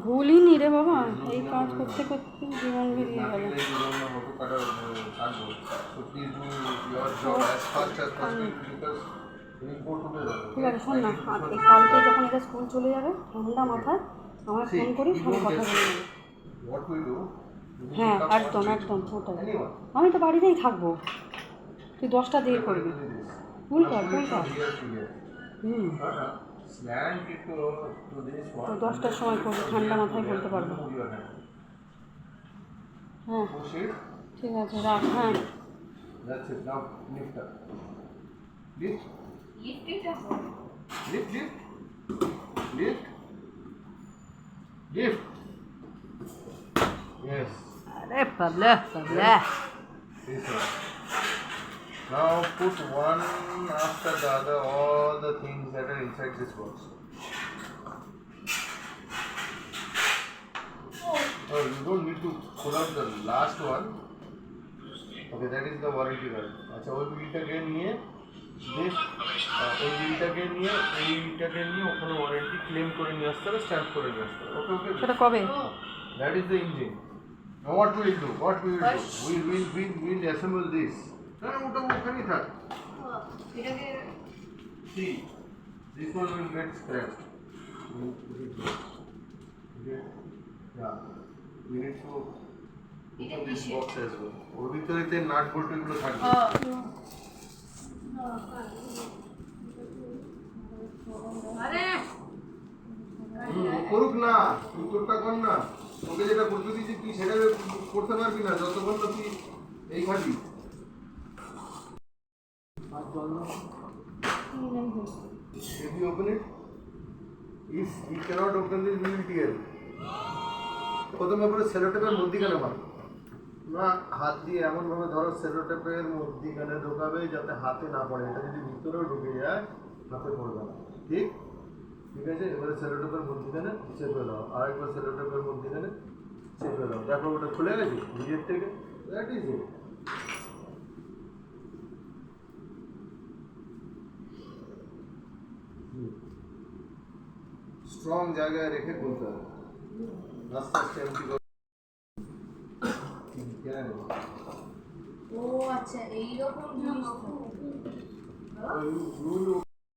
ভুলই নি রে বাবা, এই কাজ করতে করতে জীবন বেরিয়ে গেল। ঠিক আছে শোন না, এই কালকে যখন এরা স্কুল চলে যাবে ঠান্ডা মাথায় আমার ফোন করি, সব কথা বলে নেবো। হ্যাঁ একদম একদম, ওটাই। আমি তো বাড়িতেই থাকবো, তুই 10টা দিয়ে করবি। ভুল কর হুম, তো 10টার সময় করবি, ঠান্ডা মাথায় বলতে পারবো। হ্যাঁ ঠিক আছে, রাখ। হ্যাঁ আরে Pabla Pabla. Now put one after the other all the things that are inside this box. Oh, you don't need to pull out the last one. Okay, that is the warranty card. আচ্ছা ওই বিলটাকে নিয়ে ওইটাকে নিয়ে ওখানে ওয়ারেন্টি ক্লেম করে নিয়ে আসতে হবে, স্ট্যাম্প করে নিয়ে আসতে হবে। ওকে ওকে, সেটা কবে? That is the engine. Now what we will do? We'll assemble this. না ওটা ওখানেই থাক। এটাকে see, this one will get scratched. Okay. Yeah. We need to open this box as well. ওর ভিতরে নাট বল্টু গুলো থাকবে। আরে করুক না, তুই তোরটা কর না। ওকে যেটা করতে দিয়েছি তুই সেটা করতে পারবি না যতক্ষণ না তুই এই খাবি। If you open it, if you cannot open this, we will tear. প্রথমে পুরো সেলোটেপের মধ্যিখানে মার না, হাত দিয়ে এমন ভাবে ধরো সেলোটেপের মধ্যিখানে ঢোকাবে যাতে হাতে না পড়ে। এটা যদি ভিতরেও ঢুকে যায় হাতে পড়বে না। ঠিক ঠিক আছে, এবারে সেলোটেপের মধ্যিখানে চেপে দাও, আরেকবার সেলোটেপের মধ্যিখানে চেপে দাও, তারপর ওটা খুলে গেছে নিজের থেকে। That is it. স্ট্রং জায়গায় রেখে খুলতে হবে, আস্তে আস্তে এমটি করে। ও আচ্ছা, এইরকম জিনিস।